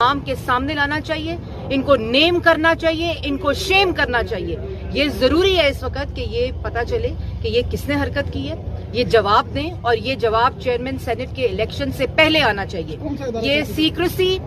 عوام کے سامنے لانا چاہیے، ان کو نیم کرنا چاہیے، ان کو شیم کرنا چاہیے۔ یہ ضروری ہے اس وقت کہ یہ پتہ چلے کہ یہ کس نے حرکت کی ہے، یہ جواب دیں، اور یہ جواب چیئرمین سینٹ کے الیکشن سے پہلے آنا چاہیے۔ یہ سیکریسی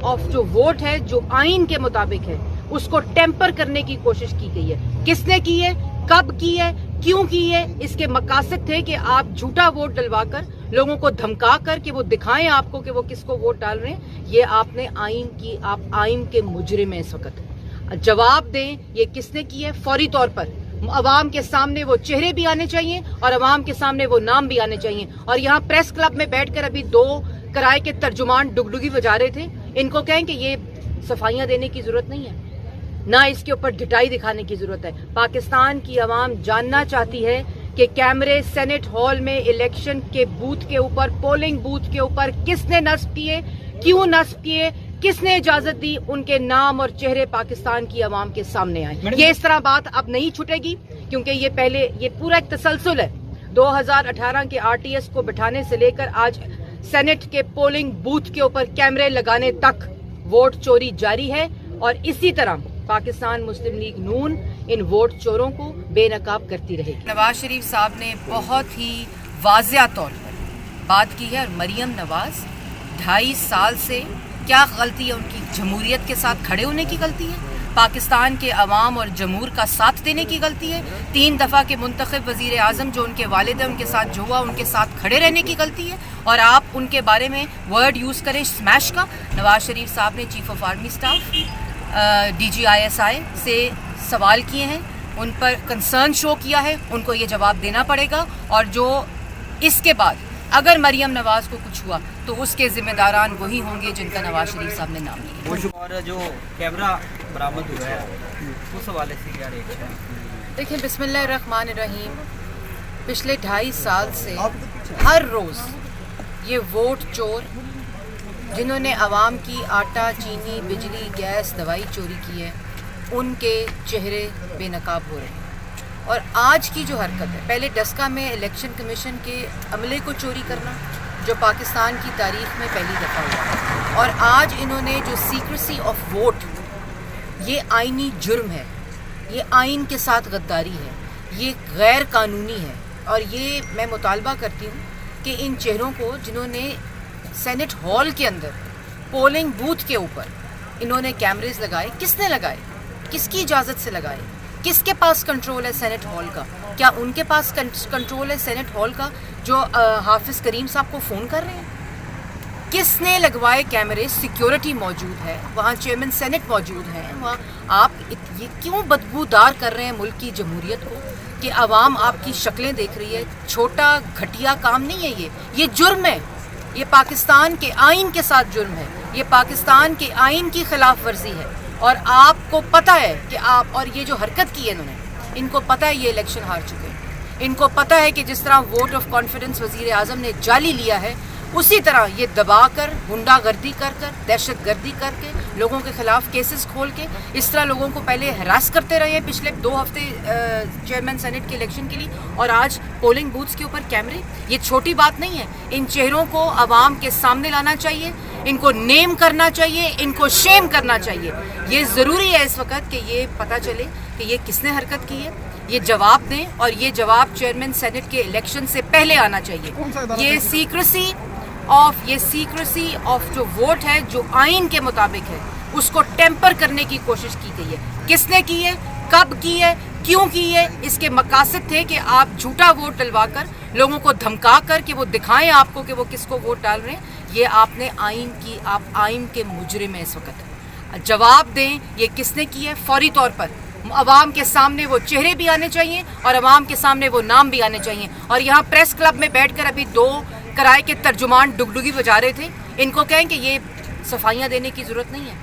آف جو ووٹ ہے، جو آئین کے مطابق ہے، اس کو ٹیمپر کرنے کی کوشش کی گئی ہے۔ کس نے کی ہے، کب کی ہے، کیوں کی ہے؟ اس کے مقاصد تھے کہ آپ جھوٹا ووٹ ڈلوا کر، لوگوں کو دھمکا کر کہ وہ دکھائیں آپ کو کہ وہ کس کو ووٹ ڈال رہے ہیں۔ یہ آپ نے آپ آئین کے مجرم ہیں اس وقت۔ جواب دیں یہ کس نے کی ہے، فوری طور پر عوام کے سامنے وہ چہرے بھی آنے چاہیے اور عوام کے سامنے وہ نام بھی آنے چاہیے۔ اور یہاں پریس کلب میں بیٹھ کر ابھی 2 کرائے کے ترجمان ڈگڈگی بجا رہے تھے، ان کو کہیں کہ یہ صفائیاں دینے کی ضرورت نہیں ہے، نہ اس کے اوپر ڈٹائی دکھانے کی ضرورت ہے۔ پاکستان کی عوام جاننا چاہتی ہے کہ کیمرے سینٹ ہال میں الیکشن کے بوتھ کے اوپر، پولنگ بوتھ کے اوپر کس نے نصب کیے، کیوں نصب کیے، کس نے اجازت دی، ان کے نام اور چہرے پاکستان کی عوام کے سامنے آئے۔ یہ اس طرح بات اب نہیں چھٹے گی، کیونکہ یہ پورا ایک تسلسل ہے۔ 2018 کے RTS کو بٹھانے سے لے کر آج سینٹ کے پولنگ بوتھ کے اوپر کیمرے لگانے تک ووٹ چوری جاری ہے، اور اسی طرح پاکستان مسلم لیگ نون ان ووٹ چوروں کو بے نقاب کرتی رہے گی۔ نواز شریف صاحب نے بہت ہی واضح طور پر بات کی ہے، اور مریم نواز 2.5 سال سے کیا غلطی ہے ان کی؟ جمہوریت کے ساتھ کھڑے ہونے کی غلطی ہے، پاکستان کے عوام اور جمہور کا ساتھ دینے کی غلطی ہے، 3 دفعہ کے منتخب وزیر اعظم جو ان کے والد ہیں ان کے ساتھ جو ہوا ان کے ساتھ کھڑے رہنے کی غلطی ہے، اور آپ ان کے بارے میں ورڈ یوز کریں اسمیش کا۔ نواز شریف صاحب نے chief of army staff DGISI سے سوال کیے ہیں، ان پر کنسرن شو کیا ہے، ان کو یہ جواب دینا پڑے گا، اور جو اس کے بعد اگر مریم نواز کو کچھ ہوا تو اس کے ذمہ داران وہی ہوں گے جن کا نواز شریف صاحب نے نام لیا۔ اور جو کیمرہ برآمد ہوا ہے اس حوالے سے کیا ریٹ ہے؟ دیکھیں، بسم اللہ الرحمن الرحیم، پچھلے 2.5 سال سے ہر روز یہ ووٹ چور جنہوں نے عوام کی آٹا، چینی، بجلی، گیس، دوائی چوری کی ہے، ان کے چہرے بے نقاب ہو رہے ہیں۔ اور آج کی جو حرکت ہے، پہلے ڈسکا میں الیکشن کمیشن کے عملے کو چوری کرنا، جو پاکستان کی تاریخ میں پہلی دفعہ ہوا، اور آج انہوں نے جو سیکریسی آف ووٹ، یہ آئینی جرم ہے، یہ آئین کے ساتھ غداری ہے، یہ غیر قانونی ہے۔ اور یہ میں مطالبہ کرتی ہوں کہ ان چہروں کو جنہوں نے سینٹ ہال کے اندر پولنگ بوتھ کے اوپر انہوں نے کیمریز لگائے، کس نے لگائے، کس کی اجازت سے لگائے، کس کے پاس کنٹرول ہے سینٹ ہال کا؟ کیا ان کے پاس کنٹرول ہے سینٹ ہال کا جو حافظ کریم صاحب کو فون کر رہے ہیں؟ کس نے لگوائے کیمرے؟ سیکیورٹی موجود ہے وہاں، چیئرمین سینٹ موجود ہیں وہاں۔ آپ یہ کیوں بدبودار کر رہے ہیں ملک کی جمہوریت کو کہ عوام آپ کی شکلیں دیکھ رہی ہے؟ چھوٹا گھٹیا کام نہیں ہے، یہ جرم ہے، یہ پاکستان کے آئین کے ساتھ جرم ہے، یہ پاکستان کے آئین کی خلاف ورزی ہے۔ اور آپ کو پتہ ہے کہ اور یہ جو حرکت کی ہے انہوں نے، ان کو پتہ ہے یہ الیکشن ہار چکے ہیں، ان کو پتہ ہے کہ جس طرح ووٹ آف کانفیڈنس وزیر اعظم نے جعلی لیا ہے، اسی طرح یہ دبا کر، غنڈہ گردی کر دہشت گردی کر کے، لوگوں کے خلاف کیسز کھول کے، اس طرح لوگوں کو پہلے ہراس کرتے رہے ہیں پچھلے 2 ہفتے چیئرمین سینٹ کے الیکشن کے لیے، اور آج پولنگ بوتھس کے اوپر کیمرے۔ یہ چھوٹی بات نہیں ہے، ان چہروں کو عوام کے سامنے لانا چاہیے، ان کو نیم کرنا چاہیے، ان کو شیم کرنا چاہیے۔ یہ ضروری ہے اس وقت کہ یہ پتہ چلے کہ یہ کس نے حرکت کی ہے، یہ جواب دیں، اور یہ جواب چیئرمین سینٹ کے الیکشن سے پہلے آنا چاہیے۔ یہ سیکریسی آف جو ووٹ ہے، جو آئین کے مطابق ہے، اس کو ٹیمپر کرنے کی کوشش کی گئی ہے۔ کس نے کی ہے، کب کی ہے، کیوں کی ہے؟ اس کے مقاصد تھے کہ آپ جھوٹا ووٹ ڈلوا کر، لوگوں کو دھمکا کر کہ وہ دکھائیں آپ کو کہ وہ کس کو ووٹ ڈال رہے ہیں۔ یہ آپ نے آپ آئین کے مجرم ہیں اس وقت۔ جواب دیں یہ کس نے کی ہے، فوری طور پر عوام کے سامنے وہ چہرے بھی آنے چاہیے اور عوام کے سامنے وہ نام بھی آنے چاہیے۔ اور یہاں پریس کلب میں بیٹھ کر ابھی 2 کرائے کے ترجمان ڈگڈگی بجا رہے تھے، ان کو کہیں کہ یہ صفائیاں دینے کی ضرورت نہیں ہے،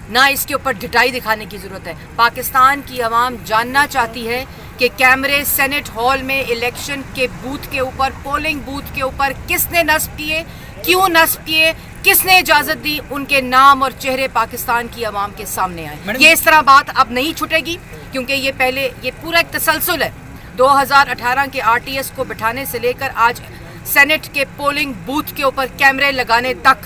نہ اس کے اوپر ڈٹائی دکھانے کی ضرورت ہے۔ پاکستان کی عوام جاننا چاہتی ہے کہ کیمرے سینٹ ہال میں الیکشن کے بوتھ کے اوپر، پولنگ بوتھ کے اوپر کس نے نصب کیے، کیوں نصب کیے، کس نے اجازت دی، ان کے نام اور چہرے پاکستان کی عوام کے سامنے آئے۔ یہ اس طرح بات اب نہیں چھٹے گی، کیونکہ یہ پورا ایک تسلسل ہے۔ 2018 کے RTS کو بٹھانے سے لے کر آج سینٹ کے پولنگ بوتھ کے اوپر کیمرے لگانے تک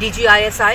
DG ISI